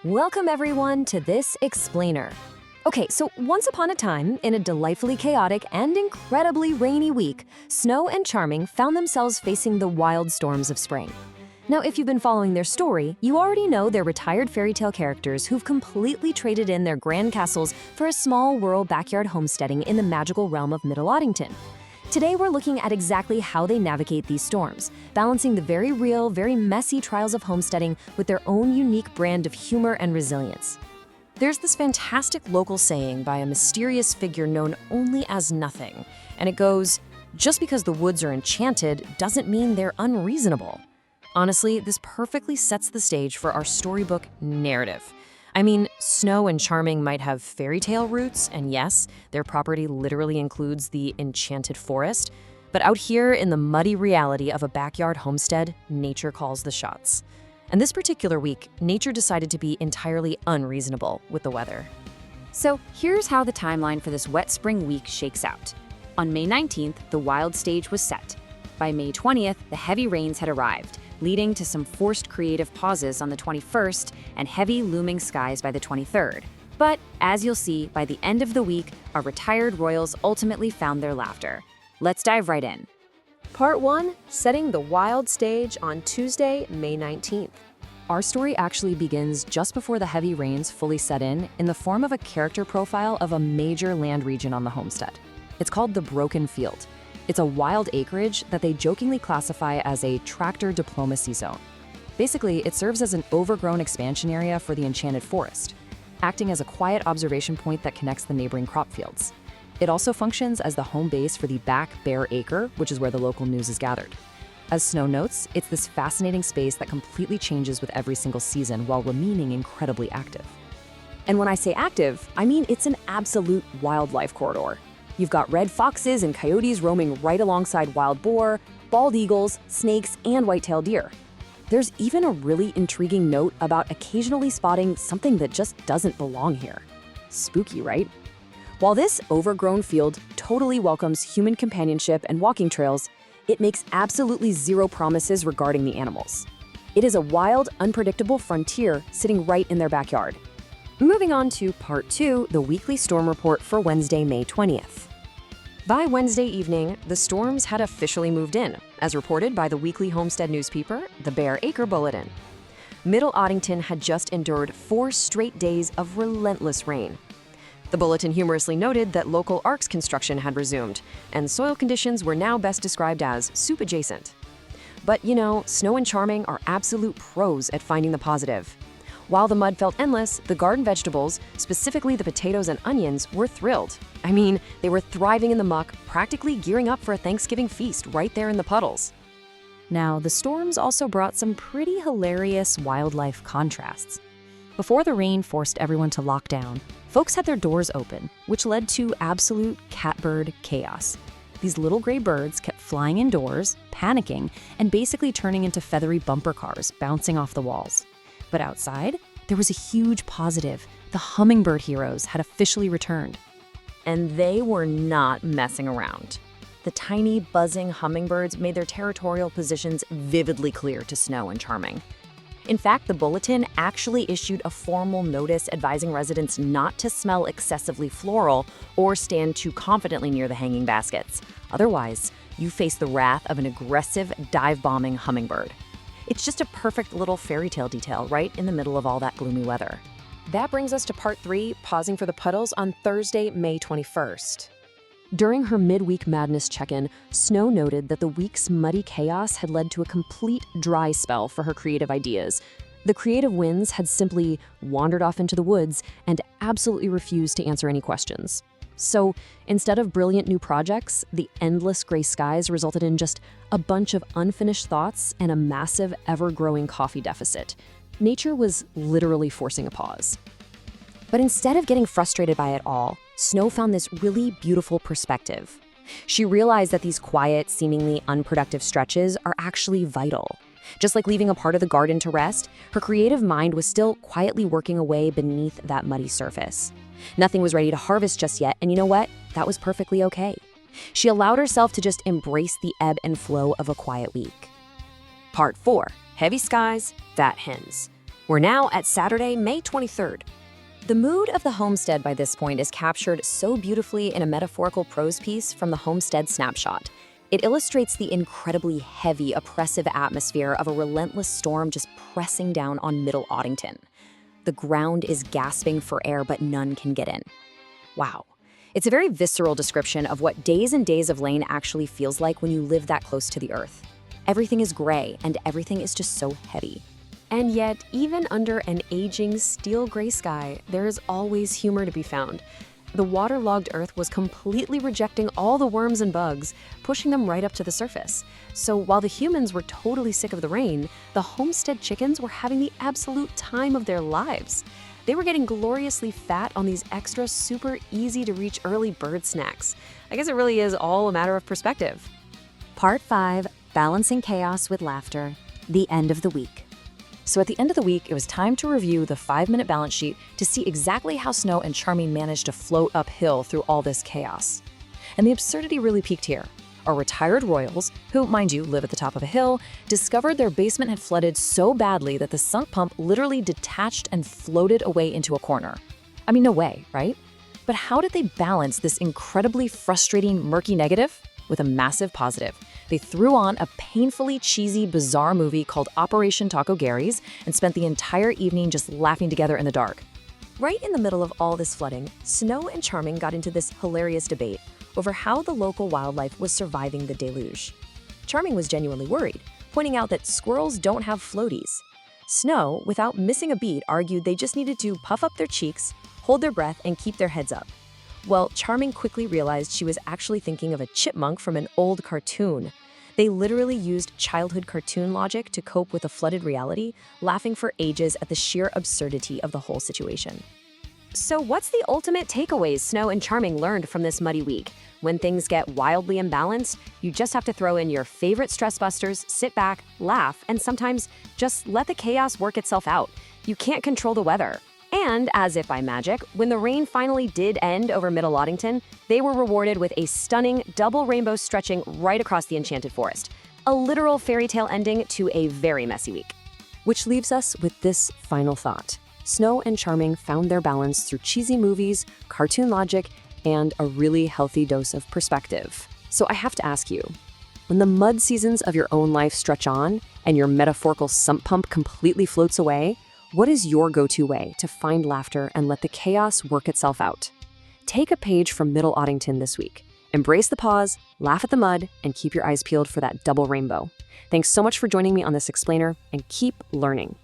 Welcome everyone to this explainer. Okay, so once upon a time, in a delightfully chaotic and incredibly rainy week, Snow and Charming found themselves facing the wild storms of spring. Now, if you've been following their story, you already know they're retired fairy tale characters who've completely traded in their grand castles for a small rural backyard homesteading in the magical realm of Middle Ottington. Today, we're looking at exactly how they navigate these storms, balancing the very real, very messy trials of homesteading with their own unique brand of humor and resilience. There's this fantastic local saying by a mysterious figure known only as Nothing, and it goes, "Just because the woods are enchanted doesn't mean they're unreasonable." Honestly, this perfectly sets the stage for our storybook narrative. I mean, Snow and Charming might have fairy tale roots, and yes, their property literally includes the enchanted forest, but out here in the muddy reality of a backyard homestead, nature calls the shots. And this particular week, nature decided to be entirely unreasonable with the weather. So here's how the timeline for this wet spring week shakes out. On May 19th, the wild stage was set. By May 20th, the heavy rains had arrived, leading to some forced creative pauses on the 21st and heavy looming skies by the 23rd. But as you'll see, by the end of the week, our retired royals ultimately found their laughter. Let's dive right in. Part 1, setting the wild stage on Tuesday, May 19th. Our story actually begins just before the heavy rains fully set in the form of a character profile of a major land region on the homestead. It's called the Broken Field. It's a wild acreage that they jokingly classify as a tractor diplomacy zone. Basically, it serves as an overgrown expansion area for the enchanted forest, acting as a quiet observation point that connects the neighboring crop fields. It also functions as the home base for the back Bear Acre, which is where the local news is gathered. As Snow notes, it's this fascinating space that completely changes with every single season while remaining incredibly active. And when I say active, I mean it's an absolute wildlife corridor. You've got red foxes and coyotes roaming right alongside wild boar, bald eagles, snakes, and white-tailed deer. There's even a really intriguing note about occasionally spotting something that just doesn't belong here. Spooky, right? While this overgrown field totally welcomes human companionship and walking trails, it makes absolutely zero promises regarding the animals. It is a wild, unpredictable frontier sitting right in their backyard. Moving on to Part 2, the weekly storm report for Wednesday, May 20th. By Wednesday evening, the storms had officially moved in, as reported by the weekly homestead newspaper, the Bear Acre Bulletin. Middle Ottington had just endured 4 straight days of relentless rain. The bulletin humorously noted that local ARC's construction had resumed, and soil conditions were now best described as soup adjacent. But you know, Snow and Charming are absolute pros at finding the positive. While the mud felt endless, the garden vegetables, specifically the potatoes and onions, were thrilled. I mean, they were thriving in the muck, practically gearing up for a Thanksgiving feast right there in the puddles. Now, the storms also brought some pretty hilarious wildlife contrasts. Before the rain forced everyone to lock down, folks had their doors open, which led to absolute catbird chaos. These little gray birds kept flying indoors, panicking, and basically turning into feathery bumper cars bouncing off the walls. But outside, there was a huge positive. The hummingbird heroes had officially returned. And they were not messing around. The tiny, buzzing hummingbirds made their territorial positions vividly clear to Snow and Charming. In fact, the bulletin actually issued a formal notice advising residents not to smell excessively floral or stand too confidently near the hanging baskets. Otherwise, you face the wrath of an aggressive, dive-bombing hummingbird. It's just a perfect little fairy tale detail right in the middle of all that gloomy weather. That brings us to Part 3, pausing for the puddles on Thursday, May 21st. During her midweek madness check-in, Snow noted that the week's muddy chaos had led to a complete dry spell for her creative ideas. The creative winds had simply wandered off into the woods and absolutely refused to answer any questions. So instead of brilliant new projects, the endless gray skies resulted in just a bunch of unfinished thoughts and a massive, ever-growing coffee deficit. Nature was literally forcing a pause. But instead of getting frustrated by it all, Snow found this really beautiful perspective. She realized that these quiet, seemingly unproductive stretches are actually vital. Just like leaving a part of the garden to rest, her creative mind was still quietly working away beneath that muddy surface. Nothing was ready to harvest just yet, and you know what? That was perfectly okay. She allowed herself to just embrace the ebb and flow of a quiet week. Part 4, Heavy Skies, Fat Hens. We're now at Saturday, May 23rd. The mood of the homestead by this point is captured so beautifully in a metaphorical prose piece from the Homestead Snapshot. It illustrates the incredibly heavy, oppressive atmosphere of a relentless storm just pressing down on Middle Ottington. The ground is gasping for air, but none can get in. Wow. It's a very visceral description of what days and days of rain actually feels like when you live that close to the earth. Everything is gray, and everything is just so heavy. And yet, even under an aging steel gray sky, there is always humor to be found. The waterlogged earth was completely rejecting all the worms and bugs, pushing them right up to the surface. So while the humans were totally sick of the rain, the homestead chickens were having the absolute time of their lives. They were getting gloriously fat on these extra super easy to reach early bird snacks. I guess it really is all a matter of perspective. Part 5, Balancing Chaos with Laughter, the end of the week. So at the end of the week, it was time to review the 5-minute balance sheet to see exactly how Snow and Charming managed to float uphill through all this chaos. And the absurdity really peaked here. Our retired royals, who, mind you, live at the top of a hill, discovered their basement had flooded so badly that the sunk pump literally detached and floated away into a corner. I mean, no way, right? But how did they balance this incredibly frustrating, murky negative with a massive positive? They threw on a painfully cheesy, bizarre movie called Operation Taco Gary's and spent the entire evening just laughing together in the dark. Right in the middle of all this flooding, Snow and Charming got into this hilarious debate over how the local wildlife was surviving the deluge. Charming was genuinely worried, pointing out that squirrels don't have floaties. Snow, without missing a beat, argued they just needed to puff up their cheeks, hold their breath, and keep their heads up. Well, Charming quickly realized she was actually thinking of a chipmunk from an old cartoon. They literally used childhood cartoon logic to cope with a flooded reality, laughing for ages at the sheer absurdity of the whole situation. So what's the ultimate takeaways Snow and Charming learned from this muddy week? When things get wildly imbalanced, you just have to throw in your favorite stress busters, sit back, laugh, and sometimes just let the chaos work itself out. You can't control the weather. And, as if by magic, when the rain finally did end over Middle Ottington, they were rewarded with a stunning double rainbow stretching right across the enchanted forest. A literal fairy tale ending to a very messy week. Which leaves us with this final thought. Snow and Charming found their balance through cheesy movies, cartoon logic, and a really healthy dose of perspective. So I have to ask you, when the mud seasons of your own life stretch on and your metaphorical sump pump completely floats away, what is your go-to way to find laughter and let the chaos work itself out? Take a page from Middle Ottington this week. Embrace the pause, laugh at the mud, and keep your eyes peeled for that double rainbow. Thanks so much for joining me on this explainer, and keep learning.